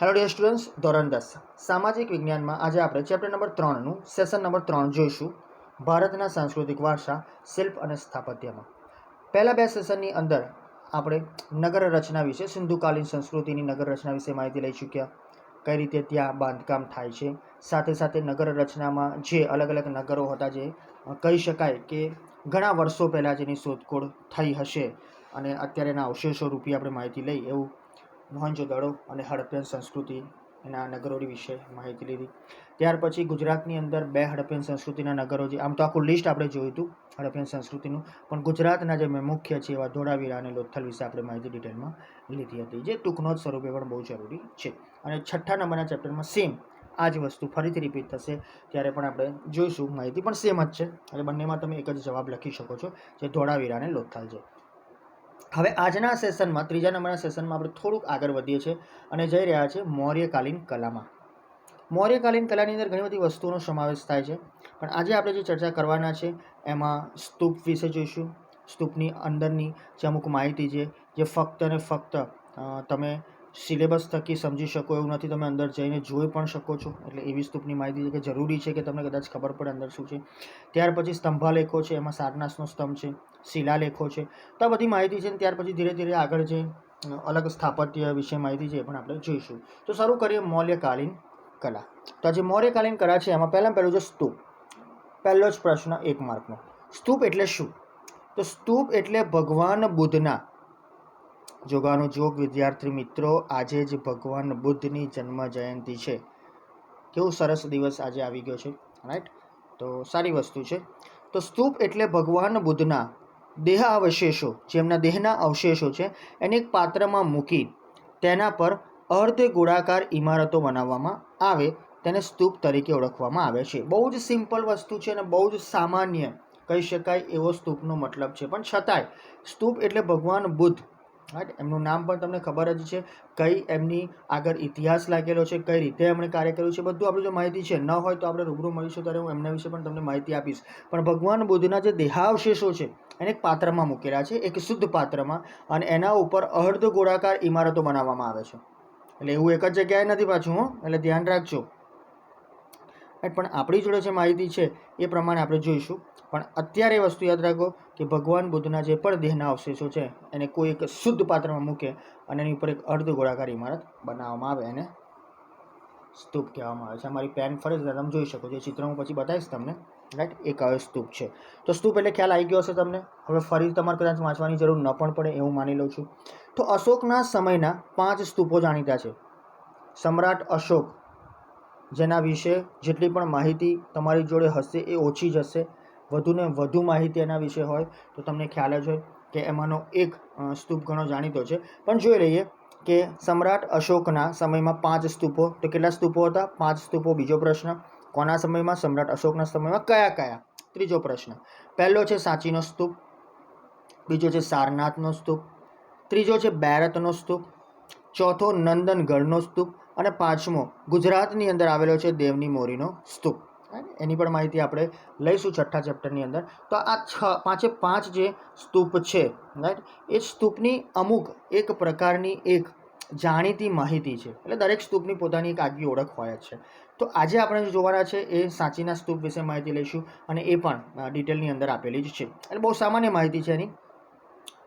Hello dear students, ધોરણ 10 સામાજિક વિજ્ઞાનમાં આજે આપણે ચેપ્ટર નંબર 3નું સેશન નંબર 3 જોઈશું. ભારતના સાંસ્કૃતિક વારસા, શિલ્પ અને સ્થાપત્યમાં. પહેલા બે સેશનની અંદર આપણે નગર રચના વિશે, સિંધુકાલીન સંસ્કૃતિની નગર રચના વિશે માહિતી લઈ ચૂક્યા. કઈ રીતે ત્યાં બાંધકામ થાય છે, સાથે સાથે નગર રચનામાં જે અલગ અલગ નગરો હતા, જે કહી શકાય કે ઘણા વર્ષો પહેલાં જેની શોધખોળ થઈ હશે અને અત્યારે એના અવશેષો રૂપી આપણે માહિતી લઈ, એવું મોહેંજો-દડો અને હડપ્પન સંસ્કૃતિ એના નગરોની વિશે માહિતી લીધી. ત્યાર પછી ગુજરાતની અંદર બે હડપ્પન સંસ્કૃતિના નગરો, જે આમ તો આખું લિસ્ટ આપણે જોયું હતું હડપ્પન સંસ્કૃતિનું, પણ ગુજરાતના જે મુખ્ય છે એવા ધોળાવીરા અને લોથલ વિશે આપણે માહિતી ડિટેલમાં લીધી હતી, જે ટૂંક નોંધ સ્વરૂપે પણ બહુ જરૂરી છે. અને છઠ્ઠા નંબરના ચેપ્ટરમાં સેમ આ જ વસ્તુ ફરીથી રિપીટ થશે, ત્યારે પણ આપણે જોઈશું. માહિતી પણ સેમ જ છે, એટલે બંનેમાં તમે એક જ જવાબ લખી શકો છો, જે ધોળાવીરા અને લોથલ છે. હવે આજના સેશનમાં, ત્રીજા નંબરના સેશનમાં આપણે થોડુંક આગળ વધીએ છીએ અને જઈ રહ્યા છે મૌર્યકાલીન કલામાં. મૌર્યકાલીન કલાની અંદર ઘણી બધી વસ્તુઓનો સમાવેશ થાય છે, પણ આજે આપણે જે ચર્ચા કરવાના છે એમાં સ્તૂપ વિશે જોઈશું. સ્તૂપની અંદરની જે અમુક માહિતી છે, જે ફક્ત અને ફક્ત તમે સિલેબસ થકી સમજી શકો એવું નથી, તમે અંદર જઈને જોઈ પણ શકો છો. એટલે એવી સ્તૂપની માહિતી છે કે જરૂરી છે કે તમને કદાચ ખબર પડે અંદર શું છે. ત્યાર પછી સ્તંભાલેખો છે, એમાં સારનાથનો સ્તંભ છે, શિલાલેખો છે, તો આ બધી માહિતી છે. ત્યાર પછી ધીરે ધીરે આગળ જે અલગ સ્થાપત્ય વિશે માહિતી છે એ પણ આપણે જોઈશું. તો શરૂ કરીએ મૌર્યકાલીન કલા. તો આ જે મૌર્યકાલીન કલા છે એમાં પહેલું છે સ્તૂપ. પહેલો જ પ્રશ્ન 1 માર્કનો, સ્તૂપ એટલે શું? તો સ્તૂપ એટલે ભગવાન બુદ્ધના, જોગાનો જોગ વિદ્યાર્થી મિત્રો, આજે જ ભગવાન બુદ્ધની જન્મ જયંતિ છે. કેવું સરસ દિવસ આજે આવી ગયો છે, રાઈટ? તો સારી વસ્તુ છે. તો સ્તૂપ એટલે ભગવાન બુદ્ધના દેહ અવશેષો, જેમના દેહના અવશેષો છે, એને એક પાત્રમાં મૂકી તેના પર અર્ધ ગોળાકાર ઇમારતો બનાવવામાં આવે, તેને સ્તૂપ તરીકે ઓળખવામાં આવે છે. બહુ જ સિમ્પલ વસ્તુ છે અને બહુ જ સામાન્ય કહી શકાય એવો સ્તૂપનો મતલબ છે, પણ છતાંય સ્તૂપ એટલે ભગવાન બુદ્ધ, રાઈટ? એમનું નામ પણ તમને ખબર જ છે, કઈ એમની આગળ ઇતિહાસ લાગેલો છે, કઈ રીતે એમણે કાર્ય કર્યું છે, બધું આપણે જો માહિતી છે. ન હોય તો આપણે રૂબરૂ મળીશું ત્યારે હું એમના વિશે પણ તમને માહિતી આપીશ. પણ ભગવાન બુદ્ધના જે દેહાવશેષો છે એને એક પાત્રમાં મૂકેલા છે, એક શુદ્ધ પાત્રમાં, અને એના ઉપર અર્ધ ગોળાકાર ઇમારતો બનાવવામાં આવે છે. એટલે એવું એક જ જગ્યાએ નથી પાછું, એટલે ધ્યાન રાખજો. પણ આપણી જોડે જે માહિતી છે એ પ્રમાણે આપણે જોઈશું. પણ અત્યારે એ વસ્તુ યાદ રાખો કે ભગવાન બુદ્ધના જે પણ દેહના અવશેષો છે એને કોઈ એક શુદ્ધ પાત્રમાં મૂકે અને એની ઉપર એક અર્ધ ગોળાકાર ઇમારત બનાવવામાં આવે, એને સ્તૂપ કહેવામાં આવે છે. અમારી પેન ફરે છે, તમે જોઈ શકો છો, એ ચિત્ર હું પછી બતાવીશ તમને, રાઈટ? એક હવે સ્તૂપ છે. તો સ્તૂપ એટલે ખ્યાલ આવી ગયો હશે તમને. હવે ફરી તમારે કદાચ વાંચવાની જરૂર ન પણ પડે એવું માની લઉં છું. તો અશોકના સમયના 5 સ્તૂપો જાણીતા છે. સમ્રાટ અશોક, જેના વિશે જેટલી પણ માહિતી તમારી જોડે હશે એ ઓછી જ હશે. વધુને વધુ માહિતી એના વિશે હોય તો તમને ખ્યાલ જ હોય કે એમાંનો એક સ્તૂપ ઘણો જાણીતો છે. પણ જોઈ લઈએ કે સમ્રાટ અશોકના સમયમાં 5 સ્તૂપો. તો કેટલા સ્તૂપો હતા? 5 સ્તૂપો. બીજો પ્રશ્ન, કોના સમયમાં? સમ્રાટ અશોકના સમયમાં. કયા કયા? ત્રીજો પ્રશ્ન, પહેલો છે સાંચીનો સ્તૂપ, બીજો છે સારનાથનો સ્તૂપ, ત્રીજો છે બેરતનો સ્તૂપ, ચોથો નંદનગઢનો સ્તૂપ, અને પાંચમો ગુજરાતની અંદર આવેલો છે દેવની મોરીનો સ્તૂપ. એની પણ માહિતી આપણે લઈશું છઠ્ઠા ચેપ્ટરની અંદર. તો આ પાંચે પાંચ જે સ્તૂપ છે, રાઈટ, એ સ્તૂપની અમુક એક પ્રકારની એક જાણીતી માહિતી છે. એટલે દરેક સ્તૂપની પોતાની એક આગવી ઓળખ હોય જ છે. તો આજે આપણે જોવાના છે એ સાંચીના સ્તૂપ વિશે માહિતી લઈશું, અને એ પણ ડિટેલની અંદર આપેલી જ છે. એટલે બહુ સામાન્ય માહિતી છે, એની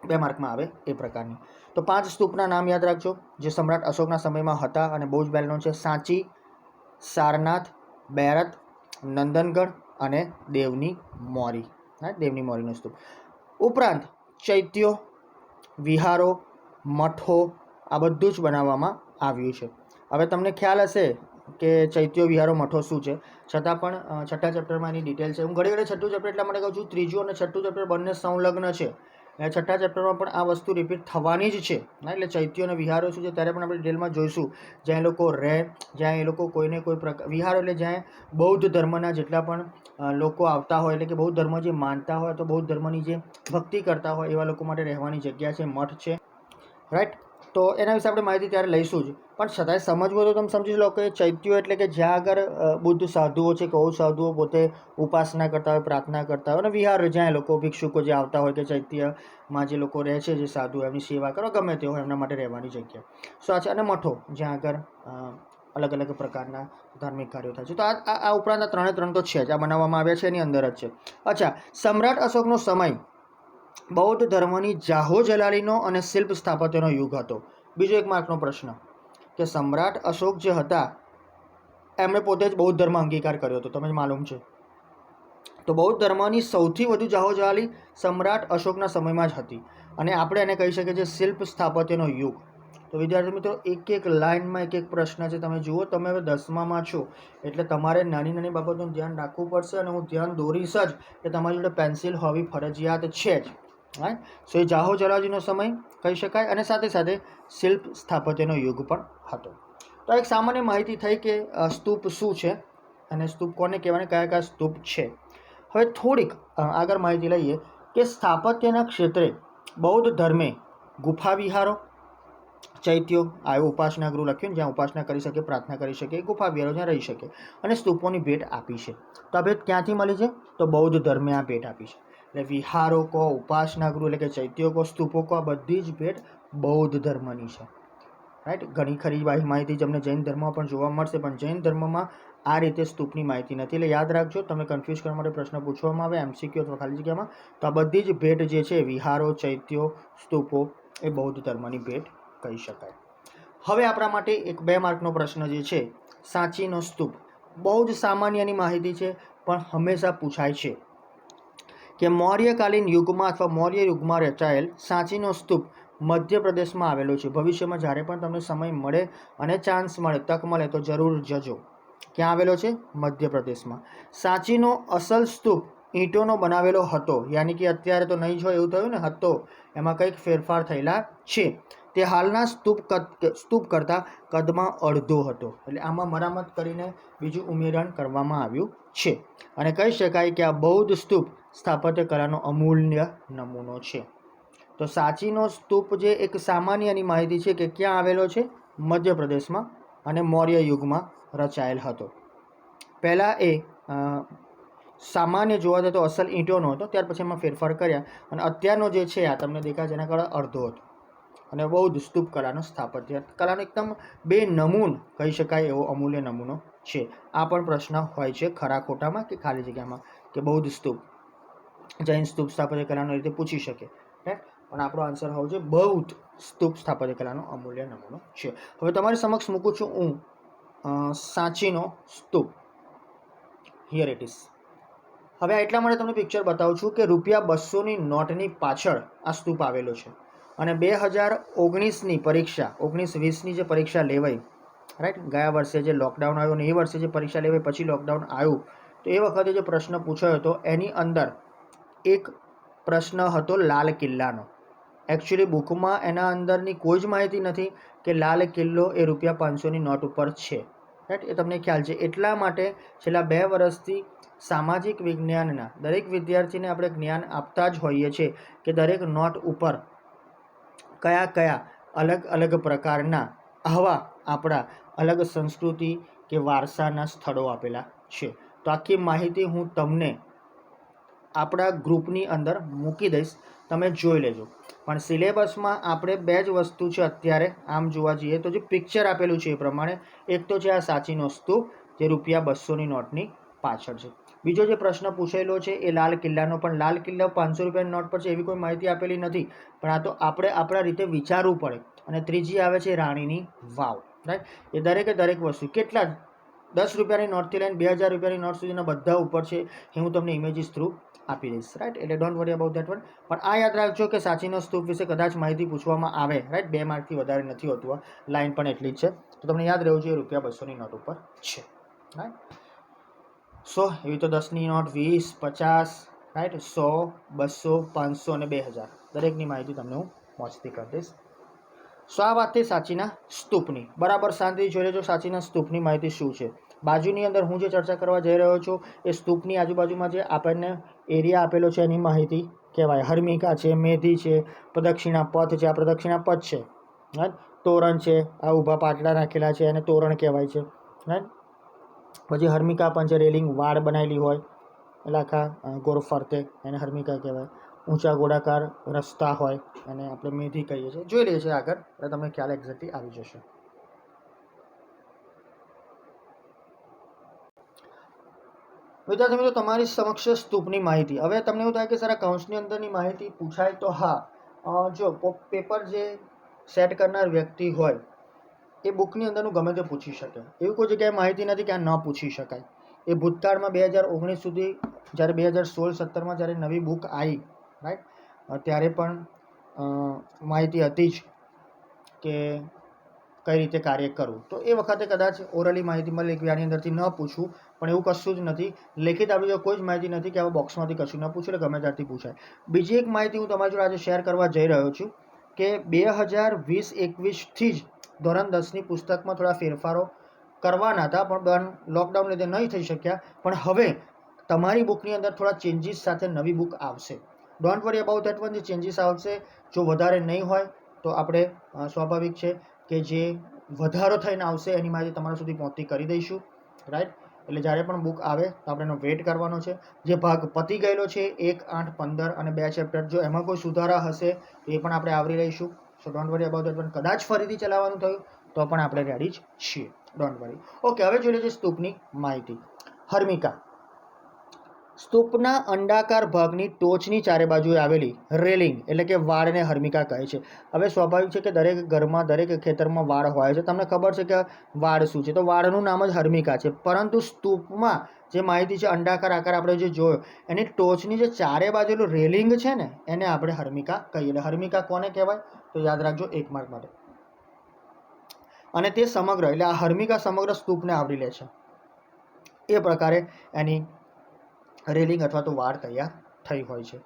2 માર્કમાં આવે એ પ્રકારની. તો 5 સ્તૂપના નામ યાદ રાખજો જે સમ્રાટ અશોકના સમયમાં હતા અને બહુ જ વેલ નોન છે: સાંચી, સારનાથ, બેરત, નંદનગઢ અને દેવની મોરી. દેવની મોરીનો સ્તૂપ. ઉપરાંત ચૈત્યો, વિહારો, મઠો, આ બધું જ બનાવવામાં આવ્યું છે. હવે તમને ખ્યાલ હશે કે ચૈત્યો, વિહારો, મઠો શું છે, છતાં પણ છઠ્ઠા ચેપ્ટરમાં એની ડિટેલ છે. હું ઘડી ઘડી છઠ્ઠું ચેપ્ટર એટલા માટે કહું છું, ત્રીજું અને છઠ્ઠું ચેપ્ટર બંને સંલગ્ન છે. છઠ્ઠા ચેપ્ટરમાં પણ આ વસ્તુ રિપીટ થવાની જ છે. એટલે ચૈત્યો અને વિહારો શું છે ત્યારે પણ આપણે ડિટેલમાં જોઈશું. જ્યાં એ લોકો રહે, જ્યાં એ લોકો કોઈને કોઈ પ્રકાર, વિહારો એટલે જ્યાં બૌદ્ધ ધર્મના જેટલા પણ લોકો આવતા હોય, એટલે કે બૌદ્ધ ધર્મ જે માનતા હોય તો બૌદ્ધ ધર્મની જે ભક્તિ કરતા હોય એવા લોકો માટે રહેવાની જગ્યા છે, મઠ છે, રાઈટ? તો એના વિશે આપણે માહિતી ત્યારે લઈશું જ, પણ છતાંય સમજવું તો તમે સમજી લો કે ચૈત્યો એટલે કે જ્યાં આગળ બુદ્ધ સાધુઓ છે, કૌ સાધુઓ પોતે ઉપાસના કરતા હોય, પ્રાર્થના કરતા હોય, અને વિહાર જ્યાં લોકો ભિક્ષુકો જે આવતા હોય કે ચૈત્યમાં જે લોકો રહે છે, જે સાધુ એમની સેવા કરો, ગમે તે હોય એમના માટે રહેવાની જગ્યા સાચી, અને મઠો જ્યાં આગળ અલગ અલગ પ્રકારના ધાર્મિક કાર્યો થાય છે. તો આ ઉપરાંત આ ત્રણે ત્રણ તો છે જ, આ બનાવવામાં આવ્યા છે એની અંદર જ છે. અચ્છા, સમ્રાટ અશોકનો સમય બૌદ્ધ ધર્મની જાહો જલાલીનો અને શિલ્પ સ્થાપત્યનો યુગ હતો. બીજો 1 માર્કનો પ્રશ્ન કે સમ્રાટ અશોક જે હતા એમણે પોતે જ બૌદ્ધ ધર્મ અંગીકાર કર્યો હતો, તમને માલુમ છે. તો બૌદ્ધ ધર્મની સૌથી વધુ જાહો જલાલી સમ્રાટ અશોકના સમયમાં જ હતી, અને આપણે એને કહી શકીએ છીએ શિલ્પ સ્થાપત્યનો યુગ. તો વિદ્યાર્થી મિત્રો, એક લાઇનમાં એક પ્રશ્ન છે. તમે જુઓ, તમે હવે 10મામાં છો એટલે તમારે નાની નાની બાબતોનું ધ્યાન રાખવું પડશે, અને હું ધ્યાન દોરીશ જ કે તમારી જોડે પેન્સિલ હોવી ફરજિયાત છે જ. રાઈટ. સો એ જાહો જલાલીનો સમય કહી શકાય, અને સાથે સાથે શિલ્પ સ્થાપત્યનો યુગ પણ હતો. તો એક સામાન્ય માહિતી થઈ કે સ્તૂપ શું છે અને સ્તૂપ કોને કહેવાય, કયા કયા સ્તૂપ છે. હવે થોડીક આગળ માહિતી લઈએ કે સ્થાપત્યના ક્ષેત્રે બૌદ્ધ ધર્મે ગુફા વિહારો, ચૈત્યો આવ્યો, ઉપાસના ગૃહ લખ્યું જ્યાં ઉપાસના કરી શકે, પ્રાર્થના કરી શકે, ગુફા વિહારો જ્યાં રહી શકે, અને સ્તૂપોની ભેટ આપી છે. તો આ ભેટ ક્યાંથી મળી છે? તો બૌદ્ધ ધર્મે આ ભેટ આપી છે. એટલે વિહારો કહો, ઉપાસના ગૃહ એટલે કે ચૈત્યો કહો, સ્તૂપો કહો, આ બધી જ ભેટ બૌદ્ધ ધર્મની છે. રાઈટ. ઘણી ખરી માહિતી તમને જૈન ધર્મમાં પણ જોવા મળશે, પણ જૈન ધર્મમાં આ રીતે સ્તૂપની માહિતી નથી. એટલે યાદ રાખજો, તમે કન્ફ્યુઝ કરવા માટે પ્રશ્ન પૂછવામાં આવે MCQ અથવા ખાલી જગ્યામાં, તો આ બધી જ ભેટ જે છે, વિહારો, ચૈત્યો, સ્તૂપો, એ બૌદ્ધ ધર્મની ભેટ કહી શકાય. હવે આપણા માટે 2 માર્કનો પ્રશ્ન જે છે, સાંચીનો સ્તૂપ. બહુ જ સામાન્યની માહિતી છે, પણ હંમેશા પૂછાય છે કે મૌર્યકાલીન યુગમાં અથવા મૌર્ય યુગમાં રચાયેલ સાંચીનો સ્તૂપ મધ્યપ્રદેશમાં આવેલો છે. ભવિષ્યમાં જ્યારે પણ તમને સમય મળે અને ચાન્સ મળે, તક મળે તો જરૂર જજો. ક્યાં આવેલો છે? મધ્યપ્રદેશમાં. સાંચીનો અસલ સ્તૂપ ઈંટોનો બનાવેલો હતો, યાની કે અત્યારે તો નહીં જ હોય એવું થયું ને, હતો, એમાં કંઈક ફેરફાર થયેલા છે. તે હાલના સ્તૂપ કરતાં કદમાં અડધો હતો. એટલે આમાં મરામત કરીને બીજું ઉમેરણ કરવામાં આવ્યું છે, અને કહી શકાય કે આ બૌદ્ધ સ્તૂપ સ્થાપત્ય કલાનો અમૂલ્ય નમૂનો છે. તો સાંચીનો સ્તૂપ જે એક સામાન્યની માહિતી છે કે ક્યાં આવેલો છે? મધ્યપ્રદેશમાં, અને મૌર્ય યુગમાં રચાયેલ હતો. પહેલાં એ સામાન્ય જોવા જતો અસલ ઈંટોનો હતો, ત્યાર પછી એમાં ફેરફાર કર્યા, અને અત્યારનો જે છે આ તમને દેખાય છે એના કરતાં અડધો હતો. અને બૌદ્ધ સ્તૂપ કલાનો સ્થાપત્ય કલાનો એકદમ બેનમૂન કહી શકાય એવો અમૂલ્ય નમૂનો છે. આ પણ પ્રશ્ન હોય છે ખરા ખોટામાં કે ખાલી જગ્યામાં, કે બૌદ્ધ સ્તૂપ, જૈન સ્તૂપ સ્થાપત્ય કલાનો રીતે પૂછી શકે. રાઈટ. પણ આપણો આન્સર હોવો જોઈએ બૌદ્ધ સ્તૂપ સ્થાપત્ય કલાનો અમૂલ્ય નમૂનો છે. હવે તમારી સમક્ષ મૂકું છું હું સાંચીનો સ્તૂપ. Here it is. હવે એટલા માટે તમને પિક્ચર બતાવું છું કે ₹200ની નોટની પાછળ આ સ્તૂપ આવેલો છે, અને 2019ની પરીક્ષા, 19-20ની જે પરીક્ષા લેવાઈ, રાઈટ, ગયા વર્ષે જે લોકડાઉન આવ્યું અને એ વર્ષે જે પરીક્ષા લેવાઈ પછી લોકડાઉન આવ્યું, તો એ વખતે જે પ્રશ્ન પૂછાયો હતો એની અંદર એક પ્રશ્ન હતો લાલ કિલ્લાનો. એકચ્યુઅલી બુકમાં એના અંદરની કોઈ જ માહિતી નથી કે લાલ કિલ્લો એ ₹500ની નોટ ઉપર છે. રાઈટ. એ તમને ખ્યાલ છે. એટલા માટે છેલ્લા 2 વર્ષથી સામાજિક વિજ્ઞાનના દરેક વિદ્યાર્થીને આપણે જ્ઞાન આપતા જ હોઈએ છીએ કે દરેક નોટ ઉપર કયા કયા અલગ અલગ પ્રકારના આવા આપણા અલગ સંસ્કૃતિ કે વારસાના સ્થળો આપેલા છે. તો આખી માહિતી હું તમને આપણા ગ્રુપની અંદર મૂકી દઈશ, તમે જોઈ લેજો. પણ સિલેબસમાં આપણે 2 જ વસ્તુ છે અત્યારે આમ જોવા જઈએ તો, જે પિક્ચર આપેલું છે એ પ્રમાણે. એક તો છે આ સાંચીનો સ્તૂપ જે ₹200ની નોટની પાછળ છે. બીજો જે પ્રશ્ન પૂછેલો છે એ લાલ કિલ્લાનો, પણ લાલ કિલ્લો ₹500ની નોટ પર છે એવી કોઈ માહિતી આપેલી નથી, પણ આ તો આપણે આપણા રીતે વિચારવું પડે. અને ત્રીજી આવે છે રાણીની વાવ. રાઈટ. એ દરેક વસ્તુ કેટલા ₹10ની નોટથી લઈને ₹2000ની નોટ સુધીના બધા ઉપર છે, એ હું તમને ઇમેજીસ થ્રુ આપી દઈશ. રાઈટ. એટલે don't worry about that one. પણ આ યાદ રાખજો કે સાંચીનો સ્તૂપ વિશે કદાચ માહિતી પૂછવામાં આવે, રાઈટ, 2 માર્કથી વધારે નથી હોતું, લાઈન પણ એટલી જ છે, તો તમને યાદ રહેવું જોઈએ ₹200ની નોટ ઉપર છે. રાઈટ. સો એવી તો 10ની નોટ, 20, 50, રાઈટ, 100, 200, 500 અને 2000 દરેકની માહિતી તમને હું પહોંચતી કરી દઈશ. સો આ વાત થઈ સાંચીના સ્તૂપની. બરાબર શાંતિથી જોઈ લેજો સાંચીના સ્તૂપની માહિતી શું છે. બાજુની અંદર હું જે ચર્ચા કરવા જઈ રહ્યો છું એ સ્તૂપની આજુબાજુમાં જે આપણને એરિયા આપેલો છે એની માહિતી કહેવાય. હર્મિકા છે, મેધી છે, પ્રદક્ષિણા પથ છે, આ પ્રદક્ષિણા પથ છે. રાઈટ. તોરણ છે, આ ઊભા પાટલા નાખેલા છે એને તોરણ કહેવાય છે. રાઈટ. પછી હર્મિકા પણ છે, રેલિંગ વાડ બનાવેલી હોય એટલે આખા ગોળ ફરતે એને હર્મિકા કહેવાય. ઊંચા ગોળાકાર રસ્તા હોય અને આપણે મેધી કહીએ છીએ. જોઈ લઈએ છીએ આગળ એટલે તમને ખ્યાલ એક્ઝેક્ટલી આવી જશે. વિદ્યાર્થી મિત્રો, તમારી સમક્ષ સ્તૂપની માહિતી. હવે તમને એવું થાય કે સર આ કૌંસની અંદરની માહિતી પૂછાય તો હા, જો પેપર જે સેટ કરનાર વ્યક્તિ હોય એ બુકની અંદરનું ગમે તે પૂછી શકે. એવી કોઈ જગ્યાએ માહિતી નથી કે આ ન પૂછી શકાય. એ ભૂતકાળમાં 2019 સુધી, જ્યારે 2016-17માં જ્યારે નવી બુક આવી, રાઈટ, ત્યારે પણ માહિતી હતી જ કે કઈ રીતે કાર્ય કરવું. તો એ વખતે કદાચ ઓરલી માહિતી મળી કે આની અંદરથી ન પૂછવું, પણ એવું કશું જ નથી. લેખિત આપણી જો કોઈ જ માહિતી નથી કે આવા બોક્સમાંથી કશું ન પૂછે, ગમે ત્યારથી પૂછાય. બીજી એક માહિતી હું તમારી જોડે આજે શેર કરવા જઈ રહ્યો છું કે 2020-21થી જ ધોરણ 10ની પુસ્તકમાં થોડા ફેરફારો કરવાના હતા, પણ લોકડાઉન લીધે નહીં થઈ શક્યા. પણ હવે તમારી બુકની અંદર થોડા ચેન્જીસ સાથે નવી બુક આવશે. Don't worry about that one. જે ચેન્જીસ આવશે જો વધારે નહીં હોય તો આપણે સ્વાભાવિક છે કે જે વધારો થઈને આવશે એની માહિતી તમારા સુધી પહોંચતી કરી દઈશું. રાઈટ. એટલે જ્યારે પણ બુક આવે તો આપણે એનો વેઇટ કરવાનો છે. જે ભાગ પતી ગયેલો છે 1, 8, 15 અને 2 ચેપ્ટર, જો એમાં કોઈ સુધારા હશે તો એ પણ આપણે આવરી લઈશું. સો don't worry about that one. કદાચ ફરીથી ચલાવવાનું થયું તો પણ આપણે રેડી જ છીએ. Don't worry. ઓકે, હવે જોઈ લઈએ સ્તૂપની માહિતી. હર્મિકા સ્તૂપના અંડાકાર ભાગની ટોચની ચારે બાજુએ આવેલી રેલિંગ એટલે કે વાડને હર્મિકા કહે છે. હવે સ્વાભાવિક છે કે દરેક ઘરમાં, દરેક ખેતરમાં વાડ હોય છે. તમને ખબર છે કે વાડ શું છે, તો વાડનું નામ જ હર્મિકા છે. પરંતુ સ્તૂપમાં જે માહિતી છે, અંડાકાર આકાર આપણે જે જોયો, એની ટોચની જે ચારે બાજુનું રેલિંગ છે ને એને આપણે હર્મિકા કહીએ. એટલે હર્મિકા કોને કહેવાય તો યાદ રાખજો 1 માર્ક માટે. અને તે સમગ્ર એટલે આ હર્મિકા સમગ્ર સ્તૂપને આવરી લે છે. એ પ્રકારે એની રેલિંગ અથવા તો વાડ તૈયાર થઈ હોય છે.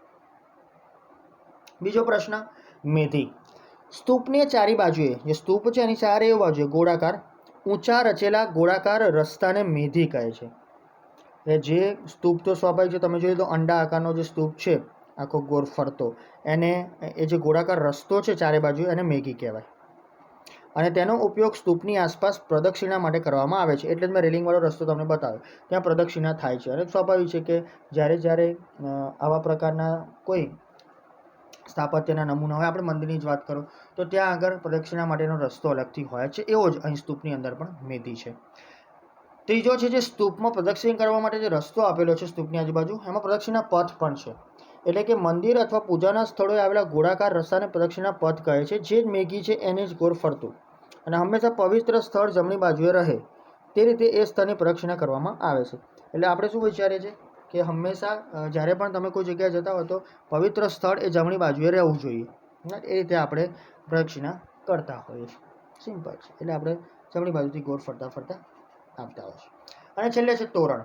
બીજો પ્રશ્ન, મેધી. સ્તૂપની ચારે બાજુએ, જે સ્તૂપ છે એની ચારે બાજુએ ગોળાકાર ઊંચા રચેલા ગોળાકાર રસ્તાને મેધી કહે છે. જે સ્તૂપ તો સ્વાભાવિક છે, તમે જોઈએ તો અંડા આકારનો જે સ્તૂપ છે આખો ગોળ ફરતો, એને એ જે ગોળાકાર રસ્તો છે ચારે બાજુ એને મેઘી કહેવાય. અને તેનો ઉપયોગ સ્તૂપની આસપાસ પ્રદક્ષિણા માટે કરવામાં આવે છે. એટલે જ મેં રેલિંગવાળો રસ્તો તમને બતાવ્યો. ત્યાં પ્રદક્ષિણા થાય છે. અને સ્વાભાવિક છે કે જ્યારે આવા પ્રકારના કોઈ સ્થાપત્યના નમૂના હોય, આપણે મંદિરની જ વાત કરો તો ત્યાં આગળ પ્રદક્ષિણા માટેનો રસ્તો અલગથી હોય છે. એવો જ અહીં સ્તૂપની અંદર પણ મેધી છે. ત્રીજો છે જે સ્તૂપમાં પ્રદક્ષિણ કરવા માટે જે રસ્તો આપેલો છે સ્તૂપની આજુબાજુ, એમાં પ્રદક્ષિણા પથ પણ છે. એટલે કે મંદિર અથવા પૂજાના સ્થળોએ આવેલા ગોળાકાર રસ્તાને પ્રદક્ષિણા પથ કહે છે. જે જ મેઘી છે એને જ ગોળ ફરતું અને હંમેશા પવિત્ર સ્થળ જમણી બાજુએ રહે તે રીતે એ સ્થળની પ્રદક્ષિણા કરવામાં આવે છે. એટલે આપણે શું વિચારીએ છીએ કે હંમેશા જ્યારે પણ તમે કોઈ જગ્યાએ જતા હોય તો પવિત્ર સ્થળ એ જમણી બાજુએ રહેવું જોઈએ. એ રીતે આપણે પ્રદક્ષિણા કરતા હોઈએ છીએ. સિમ્પલ છે. એટલે આપણે જમણી બાજુથી ગોળ ફરતા ફરતા આવતા હોય છે. અને છેલ્લે છે તોરણ.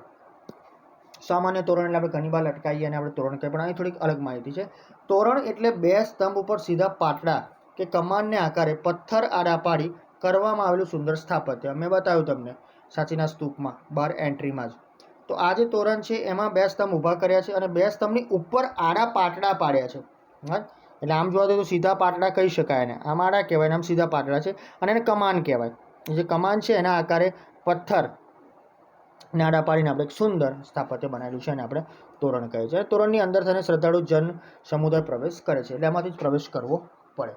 સામાન્ય તોરણ એટલે આપણે ઘણી વાર લટકાઈએ અને આપણે તોરણ કહીએ, પણ અહીં થોડીક અલગ માહિતી છે. તોરણ એટલે 2 સ્તંભ ઉપર સીધા પાટડા કે કમાનને આકારે પથ્થર આડા પાડી કરવામાં આવેલું સુંદર સ્થાપત્ય. મેં બતાવ્યું તમને સાચીના સ્તૂપમાં 12 એન્ટ્રીમાં જ. તો આ જે તોરણ છે એમાં 2 સ્તંભ ઊભા કર્યા છે અને 2 સ્તંભની ઉપર આડા પાટડા પાડ્યા છે. એટલે આમ જોવા તો સીધા પાટડા કહી શકાય એને. આમ આડા કહેવાય, આમ સીધા પાટડા છે અને એને કમાન કહેવાય. જે કમાન છે એના આકારે પથ્થર આડા પાડીને આપણે એક સુંદર સ્થાપત્ય બનાવેલું છે અને આપણે તોરણ કહે છે. તોરણની અંદર થઈને શ્રદ્ધાળુ જન સમુદાય પ્રવેશ કરે છે. એટલે એમાંથી જ પ્રવેશ કરવો પડે.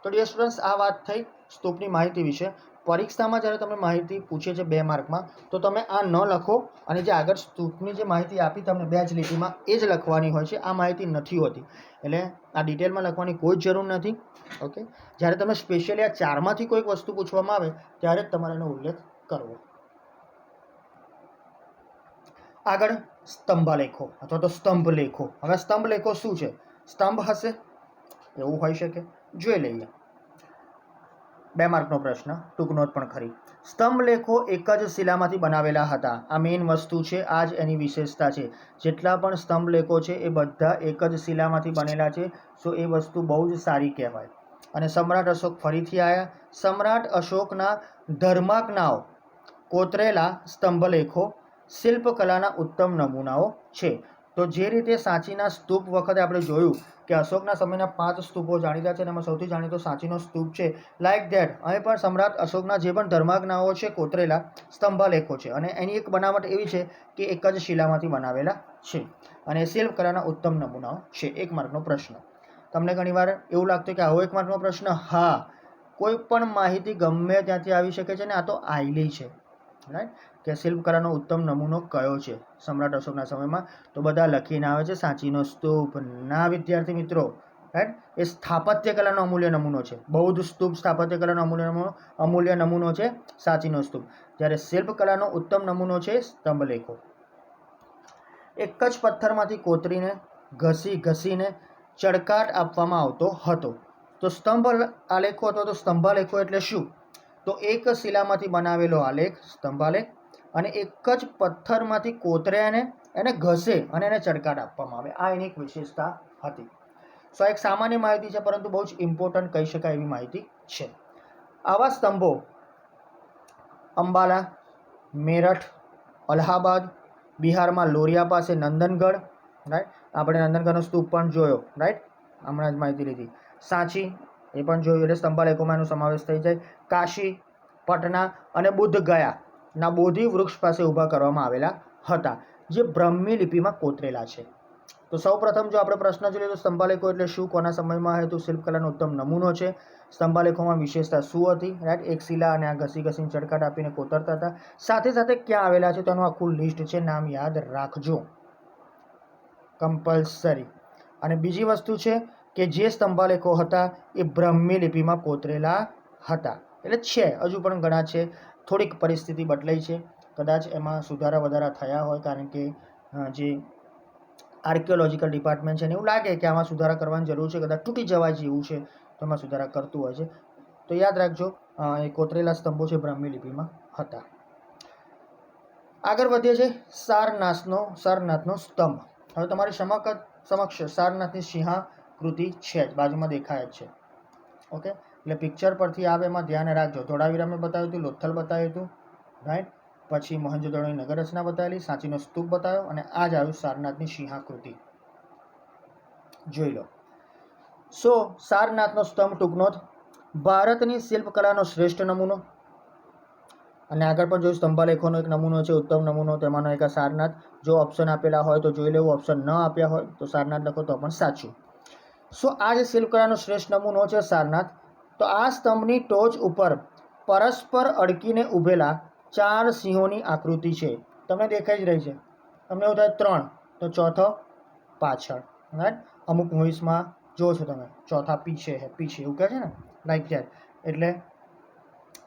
તો ડિયર સ્ટુડન્ટ્સ, આ વાત થઈ સ્તૂપની માહિતી વિશે. પરીક્ષામાં જ્યારે તમને માહિતી પૂછે છે 2 માર્કમાં, તો તમે આ ન લખો અને જે આગળ સ્તૂપની જે માહિતી આપી તમને 2 જ લીટીમાં એ જ લખવાની હોય છે. આ માહિતી નથી હોતી. એટલે આ ડિટેલમાં લખવાની કોઈ જ જરૂર નથી. ઓકે. જ્યારે તમે સ્પેશિયલી આ 4માંથી કોઈક વસ્તુ પૂછવામાં આવે ત્યારે જ તમારે એનો ઉલ્લેખ કરવો. આગળ સ્તંભાલેખો અથવા તો સ્તંભ લેખો. હવે સ્તંભ લેખો શું છે? સ્તંભ હશે એવું હોઈ શકે. જોઈ લઈએ. 2 માર્કનો પ્રશ્ન, ટૂંક નોટ પણ ખરી. સ્તંભ લેખો એક જ શિલામાંથી બનાવેલા હતા. આ મેઇન વસ્તુ છે. આ જ એની વિશેષતા છે. જેટલા પણ સ્તંભ લેખો છે એ બધા એક જ શિલામાંથી બનેલા છે. સો એ વસ્તુ બહુ જ સારી કહેવાય. અને સમ્રાટ અશોક ફરીથી આવ્યા. સમ્રાટ અશોકના ધર્માજ્ઞાઓ કોતરેલા સ્તંભલેખો શિલ્પકલાના ઉત્તમ નમૂનાઓ છે. તો જે રીતે સાંચીના સ્તૂપ વખતે આપણે જોયું કે કે અશોકના સમયના 5 સ્તૂપો જાણીતા છે અને એમાં સૌથી જાણીતો સાંચીનો સ્તૂપ છે. લાઇક ધેટ અહીં પણ સમ્રાટ અશોકના જે પણ ધર્માજ્ઞાઓ છે કોતરેલા સ્તંભાલેખો છે અને એની એક બનાવટ એવી છે કે એક જ શિલામાંથી બનાવેલા છે અને શિલ્પકલાના ઉત્તમ નમૂનાઓ છે. 1 માર્કનો પ્રશ્ન. તમને ઘણીવાર એવું લાગતું કે આવો 1 માર્કનો પ્રશ્ન, હા, કોઈ પણ માહિતી ગમે ત્યાંથી આવી શકે છે ને આ તો આયલી છે, રાઈટ, કે શિલ્પકલાનો ઉત્તમ નમૂનો કયો છે સમ્રાટ અશોકના સમયમાં, તો બધા લખીને આવે છે સાંચીનો સ્તૂપ. ના વિદ્યાર્થી મિત્રો, રાઈટ, એ સ્થાપત્ય કલાનો અમૂલ્ય નમૂનો છે. બૌદ્ધ સ્તૂપ સ્થાપત્ય કલાનો અમૂલ્ય નમૂનો છે સાંચીનો સ્તૂપ, જ્યારે શિલ્પકલાનો ઉત્તમ નમૂનો છે સ્તંભલેખો. એક જ પથ્થરમાંથી કોતરીને ઘસીને ચળકાટ આપવામાં આવતો હતો. તો સ્તંભ આલેખો અથવા તો સ્તંભાલેખો એટલે શું? તો એક શિલામાંથી બનાવેલો આલેખ સ્તંભાલેખ અને એક જ પથ્થરમાંથી કોતર્યાને એને ઘસે અને એને ચળકાટ આપવામાં આવે. આ એની એક વિશેષતા હતી. સો એક સામાન્ય માહિતી છે પરંતુ બહુ જ ઇમ્પોર્ટન્ટ કહી શકાય એવી માહિતી છે. આવા સ્તંભો અંબાલા, મેરઠ, અલ્હાબાદ, બિહારમાં લોરિયા પાસે નંદનગઢ, રાઈટ, આપણે નંદનગઢનો સ્તૂપ પણ જોયો, રાઈટ, હમણાં જ માહિતી લીધી. સાંચી એ પણ જોયું, એટલે સ્તંભાલેખોમાં એનો સમાવેશ થઈ જાય. કાશી, પટના અને બુદ્ધ ગયાના બોધિ વૃક્ષ પાસે ઊભા કરવામાં આવેલા હતા, જે બ્રહ્મી લિપિમાં કોતરેલા છે. તો સૌ પ્રથમ જો આપણે પ્રશ્ન જોઈએ તો સ્તંભાલેખો એટલે શું, કોના સમયમાં હતું, શિલ્પકલાનો ઉત્તમ નમૂનો છે. સ્તંભાલેખોમાં વિશેષતા શું હતી, રાઈટ, એક શિલા અને આ ઘસીને ચળકાટ આપીને કોતરતા હતા. સાથે સાથે ક્યાં આવેલા છે તેનું આખું લિસ્ટ છે, નામ યાદ રાખજો, કમ્પલસરી. અને બીજી વસ્તુ છે કે જે સ્તંભાલેખો હતા એ બ્રહ્મી લિપિમાં કોતરેલા હતા. એટલે છે, હજુ પણ ઘણા છે. થોડીક પરિસ્થિતિ બદલાઈ છે, કદાચ એમાં સુધારા વધારા થયા હોય, કારણ કે જે આર્કિયોલોજીકલ ડિપાર્ટમેન્ટ છે ને એવું લાગે કે આમાં સુધારા કરવાની જરૂર છે, કદાચ તૂટી જવાય જેવું છે તો એમાં સુધારા કરતું હોય છે. તો યાદ રાખજો, એ કોતરેલા સ્તંભો છે બ્રહ્મી લિપિમાં હતા. આગળ વધીએ છીએ સારનાથનો સ્તંભ. હવે તમારી સમક્ષ સારનાથની સિંહાકૃતિ છે જ, બાજુમાં દેખાય જ છે. ઓકે, એટલે પિક્ચર પરથી આવે એમાં ધ્યાન રાખજો. ધોળાવીરા મેં બતાવ્યું હતું, લોથલ બતાવ્યું હતું, રાઈટ, પછી મોહેંજો-દડોની નગર રચના બતાવેલી, સાંચીનો સ્તૂપ બતાવ્યો અને આ જ આવ્યું સારનાથની સિંહાકૃતિ. જોઈ લો. સો સારનાથનો સ્તંભ ટૂંકનો ભારતની શિલ્પકલાનો શ્રેષ્ઠ નમૂનો. અને આગળ પણ જોયું સ્તંભાલેખોનો એક નમૂનો છે, ઉત્તમ નમૂનો, તેમાંનો એક આ સારનાથ. જો ઓપ્શન આપેલા હોય તો જોઈ લેવું, ઓપ્શન ન આપ્યા હોય તો સારનાથ લખો તો પણ સાચું. સો આ જે શિલ્પકલાનો શ્રેષ્ઠ નમૂનો છે સારનાથ, તો આ સ્તંભની ટોચ ઉપર પરસ્પર અડકીને ઊભેલા 4 સિંહોની આકૃતિ છે. તમને દેખાઈ જ રહી છે. તમને એવું થાય 3, તો ચોથો પાછળ, રાઈટ. અમુક મૂવીઝમાં જો છો તમે, ચોથા પીછે એવું કહે છે ને, લાઈક ધેટ. એટલે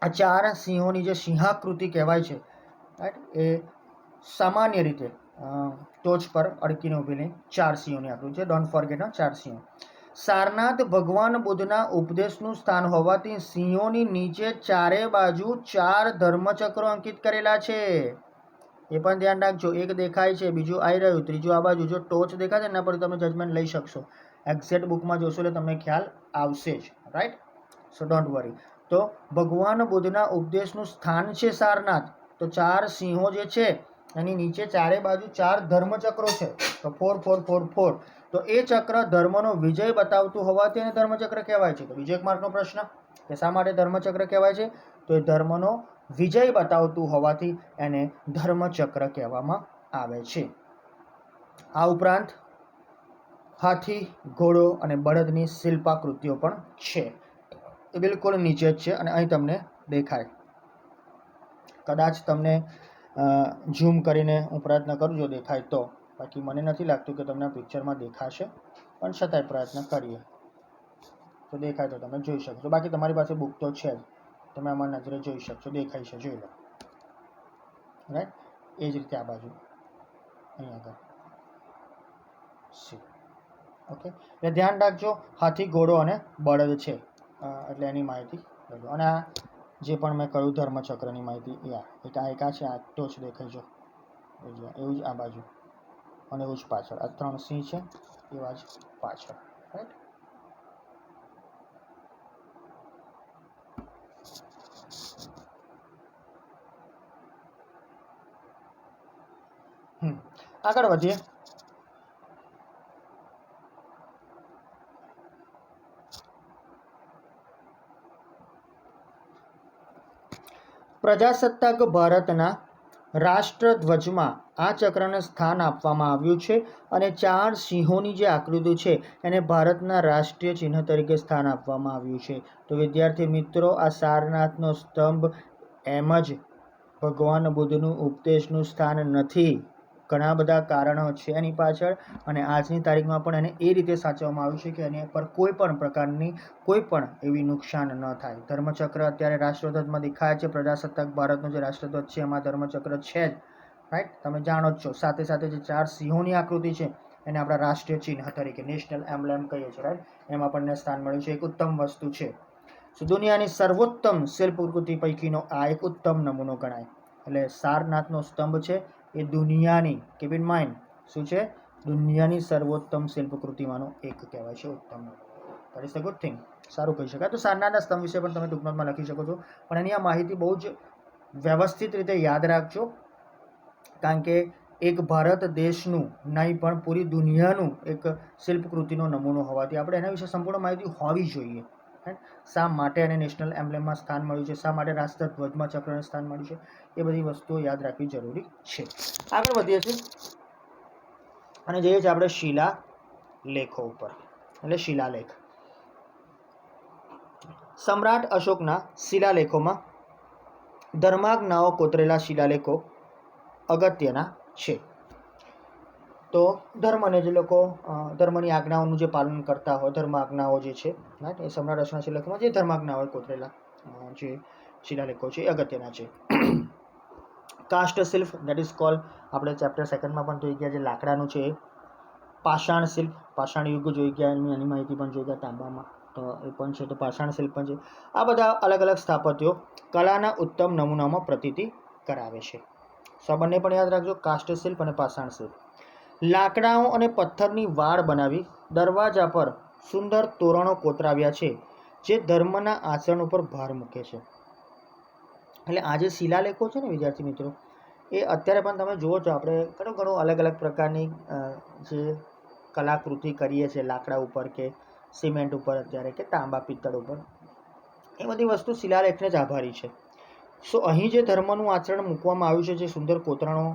આ 4 સિંહોની જે સિંહાકૃતિ કહેવાય છે, રાઈટ, એ સામાન્ય રીતે ટોચ પર અડકીને ઊભેલી 4 સિંહોની આકૃતિ છે. ડોન્ટ ફોરગેટ, 4 સિંહો. સારનાથ ભગવાન બુદ્ધના ઉપદેશનું સ્થાન હોવાથી સિંહોની નીચે ચારે બાજુ 4 ધર્મચક્રો અંકિત કરેલા છે. એ પણ ધ્યાન રાખજો. એક દેખાય છે, બીજું આવી રહ્યું, ત્રીજું આ બાજુ. જો ટોચ દેખાય છે એના પર તમે જજમેન્ટ લઈ શકશો. એક્ઝેક્ટ બુકમાં જોશો એટલે તમને ખ્યાલ આવશે જ, રાઈટ. So don't worry. તો ભગવાન બુદ્ધના ઉપદેશનું સ્થાન છે સારનાથ. તો 4 સિંહો જે છે એની નીચે ચારે બાજુ 4 ધર્મચક્રો છે. તો 4 4 4 4. તો એ ચક્ર ધર્મનો વિજય બતાવતું હોવાથી એને ધર્મચક્ર કહેવાય છે. તો બીજો 1 માર્કનો પ્રશ્ન કે શા માટે ધર્મચક્ર કહેવાય છે? તો એ ધર્મનો વિજય બતાવતું હોવાથી એને ધર્મચક્ર કહેવામાં આવે છે. આ ઉપરાંત હાથી, ઘોડો અને બળદની શિલ્પાકૃતિઓ પણ છે. એ બિલકુલ નીચે જ છે અને અહીં તમને દેખાય. કદાચ તમને ઝૂમ કરીને હું પ્રયત્ન કરું જો દેખાય તો, બાકી મને નથી લાગતું કે તમને પિક્ચરમાં દેખાશે, પણ છતાંય પ્રયત્ન કરીએ તો દેખાય તો તમે જોઈ શકશો. બાકી તમારી પાસે બુક તો છે જ, તમે આમાં નજરે જોઈ શકશો, દેખાય છે, જોઈ લો, રાઈટ. એ જ રીતે આ બાજુ અહીં આગળ ઓકે. એટલે ધ્યાન રાખજો, હાથી, ઘોડો અને બળદ છે, એટલે એની માહિતી લેજો. અને આ જે પણ મેં કહ્યું ધર્મચક્રની માહિતી, એક આ છે, આ ટોચ દેખાય જો, એવું જ આ બાજુ અને એવું જ પાછળ. આ 3 સિંહ છે, એવા જ પાછળ, રાઈટ. આગળ વધીએ. પ્રજાસત્તાક ભારતના રાષ્ટ્રધ્વજમાં આ ચક્રને સ્થાન આપવામાં આવ્યું છે અને 4 સિંહોની જે આકૃતિ છે એને ભારતના રાષ્ટ્રીય ચિહ્ન તરીકે સ્થાન આપવામાં આવ્યું છે. તો વિદ્યાર્થી મિત્રો, આ સારનાથનો સ્તંભ એમ જ ભગવાન બુદ્ધનું ઉપદેશનું સ્થાન નથી. ઘણા બધા કારણો છે એની પાછળ, અને આજની તારીખમાં પણ એને એ રીતે સાચવવામાં આવ્યું છે કે એની પર કોઈ પણ પ્રકારની કોઈ પણ એવી નુકસાન ન થાય. ધર્મચક્ર અત્યારે રાષ્ટ્રધ્વજમાં દેખાય છે. પ્રજાસત્તાક ભારતનો જે રાષ્ટ્રધ્વજ છે એમાં ધર્મચક્ર છે જ, રાઈટ, તમે જાણો જ છો. સાથે સાથે જે 4 સિંહોની આકૃતિ છે એને આપણા રાષ્ટ્રીય ચિહ્ન તરીકે નેશનલ એમ્બ્લેમ કહીએ છીએ, રાઈટ, એમાં આપણને સ્થાન મળ્યું છે. એક ઉત્તમ વસ્તુ છે. દુનિયાની સર્વોત્તમ શિલ્પકૃતિ પૈકીનો આ એક ઉત્તમ નમૂનો ગણાય. એટલે સારનાથનો સ્તંભ છે એ દુનિયાની, કીપ ઇન માઇન્ડ, શું છે? દુનિયાની સર્વોત્તમ શિલ્પકૃતિમાંનો એક કહેવાય છે, ઉત્તમ નમૂનો. That is the good thing, સારું કહી શકાય. તો સારનાથના સ્તંભ વિશે પણ તમે ટૂંકમાં લખી શકો છો, પણ એની આ માહિતી બહુ જ વ્યવસ્થિત રીતે યાદ રાખજો, કારણ કે એક ભારત દેશનું નહીં પણ પૂરી દુનિયાનું એક શિલ્પકૃતિનો નમૂનો હોવાથી આપણે એના વિશે સંપૂર્ણ માહિતી હોવી જોઈએ. શા માટે એને નેશનલ એમ્બ્લેમમાં સ્થાન મળ્યું છે, શા માટે રાષ્ટ્રધ્વજમાં ચક્રને સ્થાન મળ્યું છે, એ બધી વસ્તુઓ યાદ રાખવી જરૂરી છે. આગળ વધીએ છીએ અને જઈએ છીએ આપણે શિલાલેખો ઉપર. એટલે શિલાલેખ, સમ્રાટ અશોકના શિલાલેખોમાં ધર્માજ્ઞાઓ કોતરેલા શિલાલેખો અગત્યના છે. તો ધર્મને જે લોકો ધર્મની આજ્ઞાઓનું જે પાલન કરતા હોય, ધર્મ આજ્ઞાઓ જે છે, રાઈટ, એ સમ્રાટ અશોકના શિલાલેખોમાં જે ધર્માજ્ઞાઓ કોતરેલા જે શિલાલેખો છે એ અગત્યના છે. કાસ્ટ શિલ્પ, દેટ ઇઝ કોલ્ડ, આપણે ચેપ્ટર સેકન્ડમાં પણ જોઈ ગયા, જે લાકડાનું છે. પાષાણ શિલ્પ, પાષાણ યુગ જોઈ ગયા, એની માહિતી પણ જોઈ ગયા. તાંબામાં તો એ પણ છે, તો પાષાણ શિલ્પ પણ છે. આ બધા અલગ અલગ સ્થાપત્યો કલાના ઉત્તમ નમૂનામાં પ્રતીતિ કરાવે છે. સો બંને પણ યાદ રાખજો, કાસ્ટ શિલ્પ અને પાષાણ શિલ્પ. લાકડાઓ અને પથ્થરની વાડ બનાવી દરવાજા પર સુંદર તોરણો કોતરાવ્યા છે, જે ધર્મના આચરણ ઉપર ભાર મૂકે છે. એટલે આ જે શિલાલેખો છે ને વિદ્યાર્થી મિત્રો, એ અત્યારે પણ તમે જુઓ છો, આપણે ઘણું અલગ અલગ પ્રકારની જે કલાકૃતિ કરીએ છીએ લાકડા ઉપર કે સિમેન્ટ ઉપર અત્યારે, કે તાંબા પિત્તળ ઉપર, એ બધી વસ્તુ શિલાલેખને જ આભારી છે. સો અહીં જે ધર્મનું આચરણ મૂકવામાં આવ્યું છે, જે સુંદર કોતરણો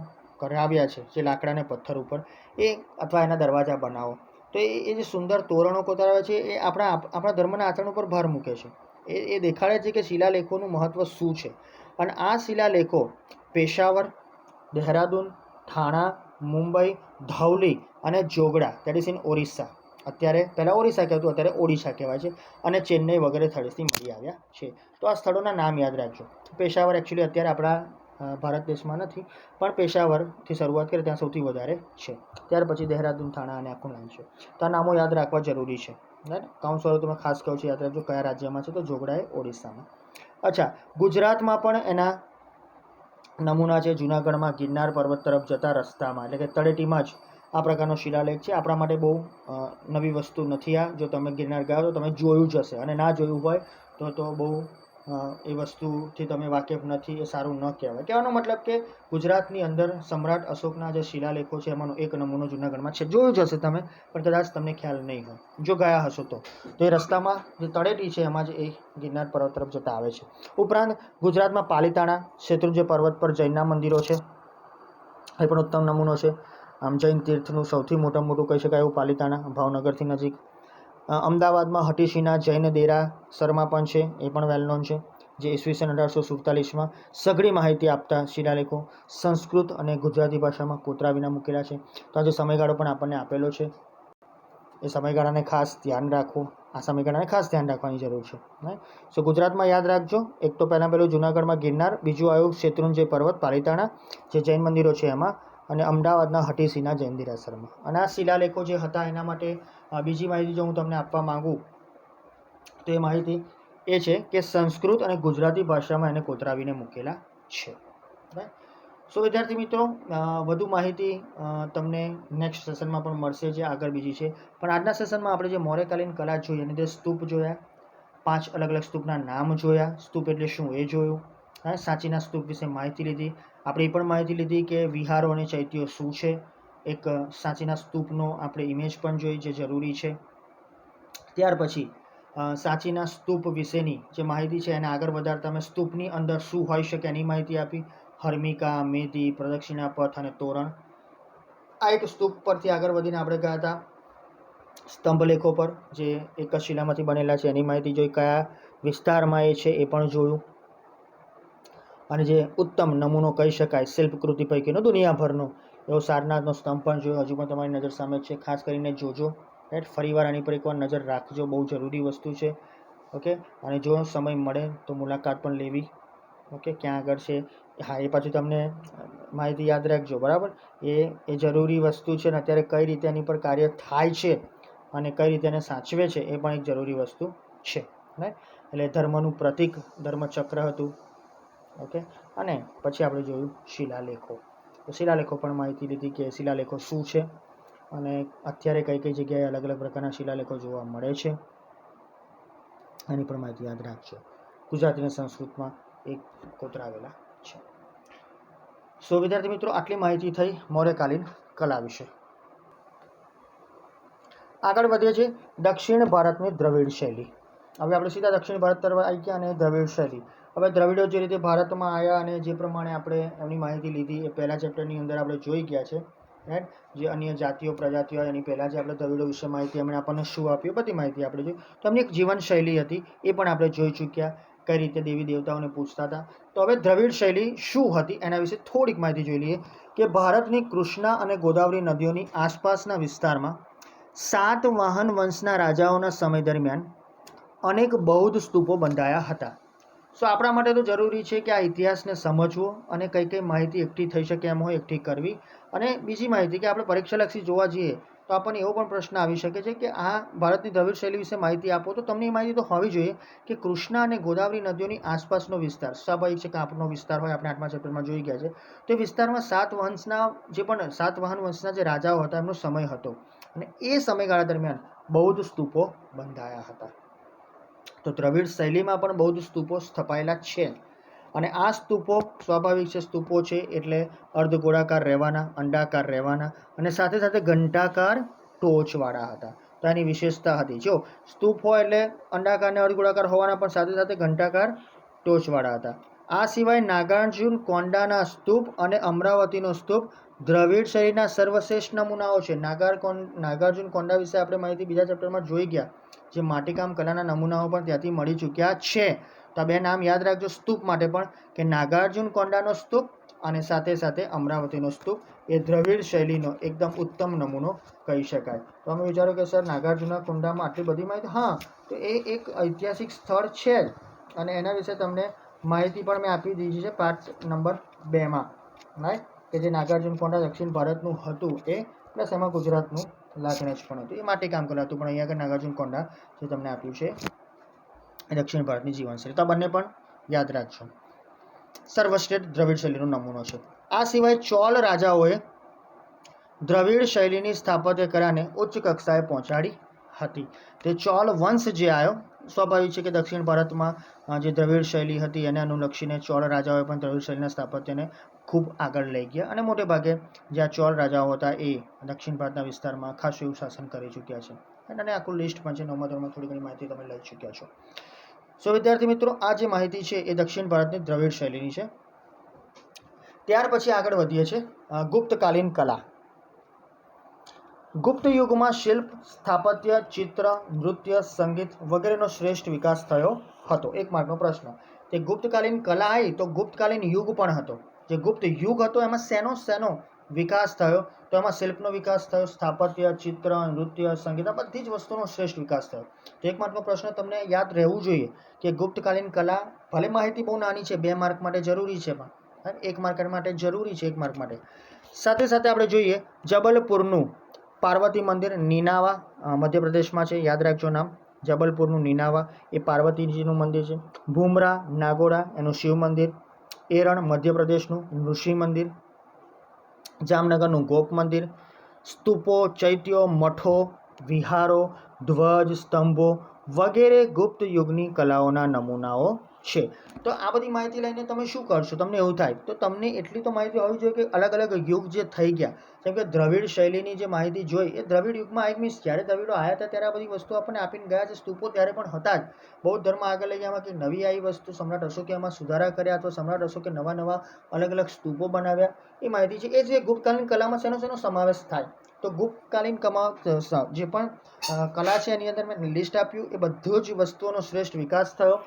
કરાવ્યા છે જે લાકડા અને પથ્થર ઉપર, એ અથવા એના દરવાજા બનાવો, તો એ જે સુંદર તોરણો કોતરાવ્યા છે એ આપણા ધર્મના આચરણ ઉપર ભાર મૂકે છે. એ દેખાડે છે કે શિલાલેખોનું મહત્ત્વ શું છે. અને આ શિલાલેખો પેશાવર, દહેરાદૂન, થાણા, મુંબઈ, ધૌલી અને જોગડા, દેટ ઇઝ ઇન ઓરિસ્સા, અત્યારે પહેલાં ઓરિસ્સા કહેતું, અત્યારે ઓડિશા કહેવાય છે, અને ચેન્નઈ વગેરે સ્થળેથી મળી આવ્યા છે. તો આ સ્થળોના નામ યાદ રાખજો. પેશાવર એકચ્યુઅલી અત્યારે આપણા ભારત દેશમાં નથી, પણ પેશાવરથી શરૂઆત કરીએ ત્યાં સૌથી વધારે છે. ત્યાર પછી દહેરાદૂન, થાણા અને આખું નામ છે. તો આ નામો યાદ રાખવા જરૂરી છે. રાઈટ, કાઉન્સવાળું તમે ખાસ કહું છું, યાદ રાખજો કયા રાજ્યમાં છે, તો જોગડા એ ઓડિશામાં. અચ્છા, ગુજરાતમાં પણ એના નમૂના છે. જૂનાગઢમાં ગિરનાર પર્વત તરફ જતા રસ્તામાં, એટલે કે તળેટીમાં જ આ પ્રકારનો શિલાલેખ છે. આપણા માટે બહુ નવી વસ્તુ નથી આ. જો તમે ગિરનાર ગયા તો તમે જોયું જ હશે, અને ના જોયું હોય તો બહુ એ વસ્તુથી તમે વાકેફ નથી, એ સારું ન કહેવાય. કહેવાનો મતલબ કે ગુજરાતની અંદર સમ્રાટ અશોકના જે શિલાલેખો છે એમાંનો એક નમૂનો જૂનાગઢમાં છે. જોયું જ હશે તમે, પણ કદાચ તમને ખ્યાલ નહીં હોય, જો ગયા હશો તો. એ રસ્તામાં જે તળેટી છે એમાં જ એ ગિરનાર પર્વત તરફ જતા આવે છે. ઉપરાંત ગુજરાતમાં પાલિતાણા, શેત્રુંજય પર્વત પર જૈનના મંદિરો છે, એ પણ ઉત્તમ નમૂનો છે. આમ જૈન તીર્થનું સૌથી મોટું કહી શકાય એવું પાલિતાણા, ભાવનગરથી નજીક. અમદાવાદમાં હટીશીના જૈન દેરાસરમાં પણ છે, એ પણ વેલ નોન છે, જે ઈસવીસન 1847માં સઘળી માહિતી આપતા શિલાલેખો સંસ્કૃત અને ગુજરાતી ભાષામાં કોતરાવીને મૂકેલા છે. તો આ જે સમયગાળો પણ આપણને આપેલો છે, એ સમયગાળાને ખાસ ધ્યાન રાખવું, આ સમયગાળાને ખાસ ધ્યાન રાખવાની જરૂર છે. રાઈટ, સો ગુજરાતમાં યાદ રાખજો, એક તો પહેલું જૂનાગઢમાં ગિરનાર, બીજું આવ્યું શેત્રુંજય પર્વત, પાલિતાણા, જે જૈન મંદિરો છે એમાં, અને અમદાવાદના હટીસીના જૈન દેરાસરમાં. અને આ શિલાલેખો જે હતા એના માટે બીજી માહિતી જો હું તમને આપવા માગું તો એ માહિતી એ છે કે સંસ્કૃત અને ગુજરાતી ભાષામાં એને કોતરાવીને મૂકેલા છે. રાઈટ, સો વિદ્યાર્થી મિત્રો, વધુ માહિતી તમને નેક્સ્ટ સેશનમાં પણ મળશે, જે આગળ બીજી છે. પણ આજના સેશનમાં આપણે જે મૌર્યકાલીન કલા જોઈ, અને તે સ્તૂપ જોયા, 5 અલગ અલગ સ્તૂપના નામ જોયા, સ્તૂપ એટલે શું એ જોયું, સાંચીના સ્તૂપ વિશે માહિતી લીધી. આપણે એ પણ માહિતી લીધી કે વિહારો અને ચૈત્યો શું છે, એક સાંચીના સ્તૂપનો આપણે ઇમેજ પણ જોઈ, જે જરૂરી છે. ત્યાર પછી સાચીના સ્તૂપ વિશેની જે માહિતી છે એને આગળ વધારતા અમે સ્તૂપની અંદર શું હોઈ શકે એની માહિતી આપી. હર્મિકા, મેદી, પ્રદક્ષિણા પથ અને તોરણ. આ એક સ્તૂપ પરથી આગળ વધીને આપણે ગયા હતા સ્તંભલેખો પર, જે એક જ શિલામાંથી બનેલા છે એની માહિતી જોઈ. કયા વિસ્તારમાં એ છે એ પણ જોયું. અને જે ઉત્તમ નમૂનો કહી શકાય શિલ્પકૃતિ પૈકીનો દુનિયાભરનો એવો સારનાથનો સ્તંભ પણ જોયો. હજુ પણ તમારી નજર સામે છે, ખાસ કરીને જોજો. રાઈટ, ફરીવાર આની પર એકવાર નજર રાખજો, બહુ જરૂરી વસ્તુ છે. ઓકે, અને જો સમય મળે તો મુલાકાત પણ લેવી. ઓકે, ક્યાં આગળ છે, હા એ પાછું તમને માહિતી યાદ રાખજો, બરાબર. એ જરૂરી વસ્તુ છે. અને અત્યારે કઈ રીતે એની પર કાર્ય થાય છે અને કઈ રીતે એને સાચવે છે એ પણ એક જરૂરી વસ્તુ છે. રાઈટ, એટલે ધર્મનું પ્રતીક ધર્મચક્ર હતું. ઓકે, અને પછી આપણે જોયું શિલાલેખો. તો શિલાલેખો પણ માહિતી લીધી કે શિલાલેખો શું છે અને અત્યારે કઈ કઈ જગ્યાએ અલગ અલગ પ્રકારના શિલાલેખો જોવા મળે છે, આની પણ માહિતી યાદ રાખજો. ગુજરાતી અને સંસ્કૃતમાં એક કોતરાવેલા છે. સો વિદ્યાર્થી મિત્રો, આટલી માહિતી થઈ મૌર્યકાલીન કલા વિશે. આગળ વધીએ છીએ દક્ષિણ ભારતની દ્રવિડ શૈલી. હવે આપણે સીધા દક્ષિણ ભારત તરફ આવી ગયા અને દ્રવિડ શૈલી. હવે દ્રવિડો જે રીતે ભારતમાં આવ્યા અને જે પ્રમાણે આપણે એમની માહિતી લીધી એ પહેલા ચેપ્ટરની અંદર આપણે જોઈ ગયા છે. રાઈટ, જે અન્ય જાતિઓ પ્રજાતિઓ એની પહેલાં જે આપણે દ્રવિડો વિશે માહિતી એમણે આપણને શું આપ્યું બધી માહિતી આપણે જોઈ. તો એમની એક જીવનશૈલી હતી એ પણ આપણે જોઈ ચૂક્યા, કઈ રીતે દેવી દેવતાઓને પૂજતા હતા. તો હવે દ્રવિડ શૈલી શું હતી એના વિશે થોડીક માહિતી જોઈ લઈએ. કે ભારતની કૃષ્ણા અને ગોદાવરી નદીઓની આસપાસના વિસ્તારમાં સાતવાહન વંશના રાજાઓના સમય દરમિયાન અનેક બૌદ્ધ સ્તૂપો બંધાયા હતા. સો આપણા માટે તો જરૂરી છે કે આ ઇતિહાસને સમજવો અને કઈ કઈ માહિતી એકઠી થઈ શકે એમ હોય એકઠી કરવી. અને બીજી માહિતી કે આપણે પરીક્ષાલક્ષી જોવા જઈએ તો આપણને એવો પણ પ્રશ્ન આવી શકે છે કે આ ભારતની દ્રવિડ શૈલી વિશે માહિતી આપો, તો તમને એ માહિતી તો હોવી જોઈએ કે કૃષ્ણા અને ગોદાવરી નદીઓની આસપાસનો વિસ્તાર, સ્વાભાવિક છે કે આપણો વિસ્તાર હોય, આપણે 8મા ચેપ્ટરમાં જોઈ ગયા છે. તે વિસ્તારમાં સાતવાહન વંશના જે રાજાઓ હતા એમનો સમય હતો અને એ સમયગાળા દરમિયાન બૌદ્ધ સ્તૂપો બંધાયા હતા. તો દ્રવિડ શૈલીમાં પણ બૌદ્ધ સ્તૂપો સ્થપાયેલા છે. અને આ સ્તૂપો સ્વાભાવિક છે, સ્તૂપો છે એટલે અર્ધગોળાકાર રહેવાના, અંડાકાર રહેવાના અને સાથે સાથે ઘંટાકાર ટોચવાળા હતા. તો એની વિશેષતા હતી. જો સ્તૂપ હોય એટલે અંડાકાર અને અર્ધગોળાકાર હોવાના, પણ સાથે સાથે ઘંટાકાર ટોચવાળા હતા. આ સિવાય નાગાર્જુન કોંડાના સ્તૂપ અને અમરાવતીનો સ્તૂપ દ્રવિડ શૈલીના સર્વશ્રેષ્ઠ નમૂનાઓ છે. નાગાર્જુન કોંડા વિશે આપણે માહિતી બીજા ચેપ્ટરમાં જોઈ ગયા, જે માટીકામ કલાના નમૂનાઓ પણ ત્યાંથી મળી ચૂક્યા છે. તો આ બે નામ યાદ રાખજો સ્તૂપ માટે પણ, કે નાગાર્જુન કોંડાનો સ્તૂપ અને સાથે સાથે અમરાવતીનો સ્તૂપ એ દ્રવિડ શૈલીનો એકદમ ઉત્તમ નમૂનો કહી શકાય. તો અમે વિચારો કે સર નાગાર્જુના કોંડામાં આટલી બધી માહિતી, હા તો એ એક ઐતિહાસિક સ્થળ છે જ અને એના વિશે તમને માહિતી પણ મેં આપી દીધી છે પાર્ટ નંબર 2માં. રાઈટ, કે જે નાગાર્જુન કોંડા દક્ષિણ ભારતનું હતું એ પ્લસ એમાં ગુજરાતનું લાગણેજ પણ હતું. એ માટીકામ કલા હતું, પણ અહીંયા આગળ નાગાર્જુન કોંડા જે તમને આપ્યું છે દક્ષિણ ભારતની જીવનશૈલી. તો આ બંને પણ યાદ રાખજો. સર્વશ્રેષ્ઠ દ્રવિડ શૈલીનો નમૂનો છે. આ સિવાય ચોલ રાજાઓએ દ્રવિડ શૈલીની સ્થાપત્ય કલાને ઉચ્ચ કક્ષાએ પહોંચાડી હતી. તે ચોલ વંશ જે આવ્યો, સ્વાભાવિક છે કે દક્ષિણ ભારતમાં જે દ્રવિડ શૈલી હતી એને અનુલક્ષીને ચોલ રાજાઓએ પણ દ્રવિડ શૈલીના સ્થાપત્યને ખૂબ આગળ લઈ ગયા અને મોટે ભાગે જે આ ચોલ રાજાઓ હતા એ દક્ષિણ ભારતના વિસ્તારમાં ખાસું એવું શાસન કરી ચૂક્યા છે. અને આખું લિસ્ટ પણ છે, 9મા ધોરણમાં થોડી ઘણી માહિતી તમે લઈ ચૂક્યા છો. સો વિદ્યાર્થી મિત્રો, આ જે માહિતી છે એ દક્ષિણ ભારતની દ્રવિડ શૈલીની છે. ત્યાર પછી આગળ વધીએ છીએ ગુપ્તકાલીન કલા. ગુપ્ત યુગમાં શિલ્પ, સ્થાપત્ય, ચિત્ર, નૃત્ય, સંગીત વગેરેનો શ્રેષ્ઠ વિકાસ થયો હતો. એક માર્કનો પ્રશ્ન. તે ગુપ્તકાલીન કલા આવી તો ગુપ્તકાલીન યુગ પણ હતો. જે ગુપ્ત યુગ હતો એમાં શેનો વિકાસ થયો? તો એમાં શિલ્પનો વિકાસ થયો, સ્થાપત્ય, ચિત્ર, નૃત્ય, સંગીત, આ બધી જ વસ્તુનો શ્રેષ્ઠ વિકાસ થયો. તો 1 માર્કનો પ્રશ્ન તમને યાદ રહેવું જોઈએ કે ગુપ્તકાલીન કલા, ભલે માહિતી બહુ નાની છે, 2 માર્ક માટે જરૂરી છે, પણ 1 માર્ક માટે જરૂરી છે, 1 માર્ક માટે. સાથે સાથે આપણે જોઈએ જબલપુરનું પાર્વતી મંદિર, નીનાવા મધ્યપ્રદેશમાં છે, યાદ રાખજો નામ. જબલપુરનું નીનાવા એ પાર્વતીજીનું મંદિર છે. ભૂમરા નાગોડા એનું શિવ મંદિર. એરણ મધ્યપ્રદેશનું ઋષિ મંદિર. જામનગરનું ગોપ મંદિર. સ્તૂપો, ચૈત્યો, મઠો, વિહારો, ધ્વજ, સ્તંભો વગેરે ગુપ્ત યુગની કલાઓના નમૂનાઓ છે. તો આ બધી માહિતી લઈને તમે શું કરશો? તમને એવું થાય તો તમને એટલી તો માહિતી હોવી જોઈએ કે અલગ અલગ યુગ જે થઈ ગયા, જેમ કે દ્રવિડ શૈલીની જે માહિતી જોઈ એ દ્રવિડ યુગમાં આઈ મીન્સ જ્યારે દ્રવિડો આવ્યા હતા ત્યારે આ બધી વસ્તુ આપણને આપીને ગયા છે. સ્તૂપો ત્યારે પણ હતા જ. બૌદ્ધ ધર્મ આગળ લઈ જવામાં કે નવી આવી વસ્તુ સમ્રાટ અશોકે એમાં સુધારા કર્યા અથવા સમ્રાટ અશોકે નવા નવા અલગ અલગ સ્તૂપો બનાવ્યા, એ માહિતી છે. એ જે ગુપ્તકાલીન કલામાં શેનો સમાવેશ થાય? તો ગુપ્તકાલીન જે પણ કલા છે એની અંદર મેં લિસ્ટ આપ્યું, એ બધું જ વસ્તુઓનો શ્રેષ્ઠ વિકાસ થયો.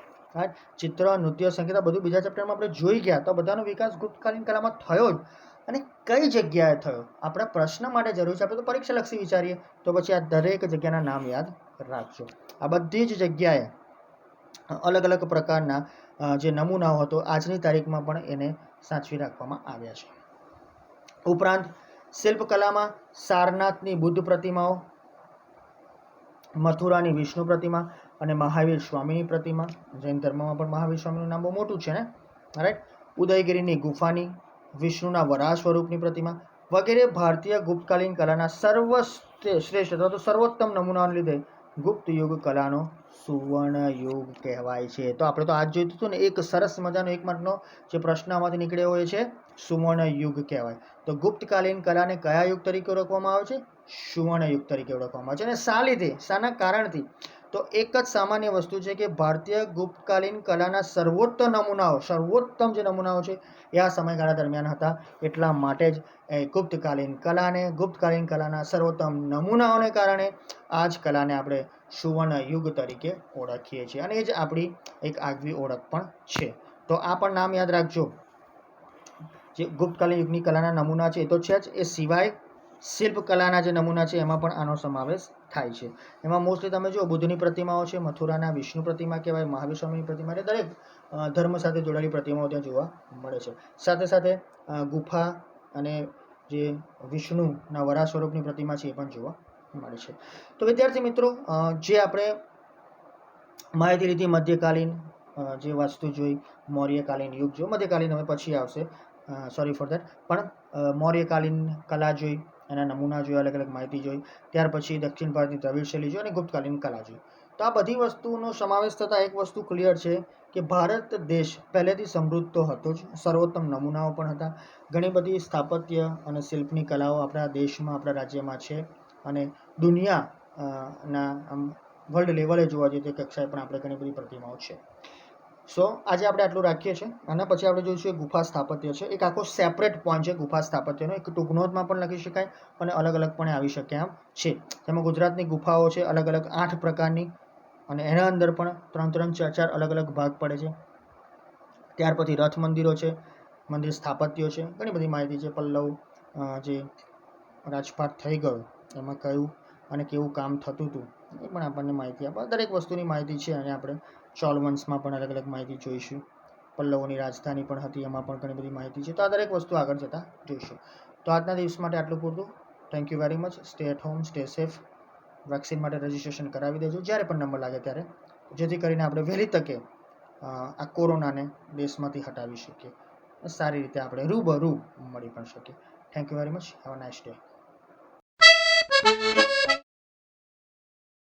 ચિત્ર, નૃત્ય, સંગીત બધું બીજા ચેપ્ટરમાં આપણે જોઈ ગયા. તો બધાનો વિકાસ ગુપ્તકાલીન કલામાં થયો જ. અને કઈ જગ્યાએ થયો આપણા પ્રશ્ન માટે જરૂર છે. આપણે તો પરીક્ષાલક્ષી વિચારીએ તો પછી આ દરેક જગ્યાના નામ યાદ રાખજો. આ બધી જ જગ્યાએ અલગ અલગ પ્રકારના જે નમૂનાઓ હતો આજની તારીખમાં પણ એને સાચવી રાખવામાં આવ્યા છે. ઉપરાંત શિલ્પકલામાં સારનાથની બુદ્ધ પ્રતિમાઓ, મથુરાની વિષ્ણુ પ્રતિમા અને મહાવીર સ્વામીની પ્રતિમા. જૈન ધર્મમાં પણ મહાવીર સ્વામીનું નામ બહુ મોટું છે ને, રાઈટ. ઉદયગીરીની ગુફાની વિષ્ણુના વરાહ સ્વરૂપની પ્રતિમા વગેરે ભારતીય ગુપ્તકાલીન કલાના સર્વશ્રેષ્ઠ અથવા તો સર્વોત્તમ નમૂનાઓને લીધે ગુપ્ત યુગ કલાનો સુવર્ણ યુગ કહેવાય છે. તો આપણે તો આજ જોયું હતું ને, એક સરસ મજાનો એક માર્કનો જે પ્રશ્ન આમાંથી નીકળ્યો હોય છે, સુવર્ણ યુગ કહેવાય. તો ગુપ્તકાલીન કલાને કયા યુગ તરીકે ઓળખવામાં આવે છે? સુવર્ણ યુગ તરીકે ઓળખવામાં આવે છે. અને શા લીધે, શાના કારણથી? તો એક જ સામાન્ય વસ્તુ છે કે ભારતીય ગુપ્તકાલીન કલાના સર્વોત્તમ જે નમૂનાઓ છે એ આ સમયગાળા દરમિયાન હતા. એટલા માટે જ ગુપ્તકાલીન કલાના સર્વોત્તમ નમૂનાઓને કારણે આ જ કલાને આપણે સુવર્ણ યુગ તરીકે ઓળખીએ છીએ. અને એ જ આપણી એક આગવી ઓળખ પણ છે. તો આ પણ નામ યાદ રાખજો. જે ગુપ્તકાલીન યુગની કલાના નમૂના છે એ તો છે જ, એ સિવાય શિલ્પકલાના જે નમૂના છે એમાં પણ આનો સમાવેશ થાય છે. એમાં મોસ્ટલી તમે જુઓ બુદ્ધની પ્રતિમાઓ છે, મથુરાના વિષ્ણુ પ્રતિમા કહેવાય, મહાવીર સ્વામીની પ્રતિમા, એટલે દરેક ધર્મ સાથે જોડાયેલી પ્રતિમાઓ ત્યાં જોવા મળે છે. સાથે સાથે ગુફા અને જે વિષ્ણુના વરાહ સ્વરૂપની પ્રતિમા છે એ પણ જોવા મળે છે. તો વિદ્યાર્થી મિત્રો, જે આપણે માહિતી લીધી મધ્યકાલીન જે વસ્તુ જોઈ, મૌર્યકાલીન યુગ જો, મધ્યકાલીન હવે પછી આવશે, સોરી ફોર દેટ, પણ મૌર્યકાલીન કલા જોઈ, એના નમૂના જોયા, અલગ અલગ માહિતી જોઈ. ત્યાર પછી દક્ષિણ ભારતની દ્રવિડ શૈલી જોઈ અને ગુપ્તકાલીન કલા જોઈ. તો આ બધી વસ્તુનો સમાવેશ થતાં એક વસ્તુ ક્લિયર છે કે ભારત દેશ પહેલેથી સમૃદ્ધ તો હતો જ, સર્વોત્તમ નમૂનાઓ પણ હતા. ઘણી બધી સ્થાપત્ય અને શિલ્પની કલાઓ આપણા દેશમાં, આપણા રાજ્યમાં છે. અને દુનિયાના વર્લ્ડ લેવલે જોવા જઈએ તે કક્ષાએ પણ આપણે ઘણી બધી પ્રતિમાઓ છે. સો આજે આપણે આટલું રાખીએ છીએ. અને પછી આપણે જોઈશું એ ગુફા સ્થાપત્ય છે. એક આખો સેપરેટ પોઈન્ટ છે ગુફા સ્થાપત્યનો. એક ટૂંક નોંધમાં પણ લખી શકાય અને અલગ અલગ પણ આવી શકે એમ છે. તેમાં ગુજરાતની ગુફાઓ છે અલગ અલગ 8 પ્રકારની, અને એના અંદર પણ 3 4 અલગ અલગ ભાગ પડે છે. ત્યાર પછી રથ મંદિરો છે, મંદિર સ્થાપત્યો છે, ઘણી બધી માહિતી છે. પલ્લવ જે રાજપાટ થઈ ગયો એમાં કયું અને કેવું કામ થતું હતું એ પણ આપણને માહિતી આપે. દરેક વસ્તુની માહિતી છે. અને આપણે ચોલ વંશમાં પણ અલગ અલગ માહિતી જોઈશું. પલ્લવોની રાજધાની પણ હતી, એમાં પણ ઘણી બધી માહિતી છે. તો આ દરેક વસ્તુ આગળ જતાં જોઈશું. તો આજના દિવસ માટે આટલું પૂરતું. Thank you very much. Stay at home, stay safe. Vaccine માટે રજિસ્ટ્રેશન કરાવી દેજો જ્યારે પણ નંબર લાગે ત્યારે, જેથી કરીને આપણે વહેલી તકે આ કોરોનાને દેશમાંથી હટાવી શકીએ, સારી રીતે આપણે રૂબરૂ મળી પણ શકીએ. Thank you very much. Have a nice day.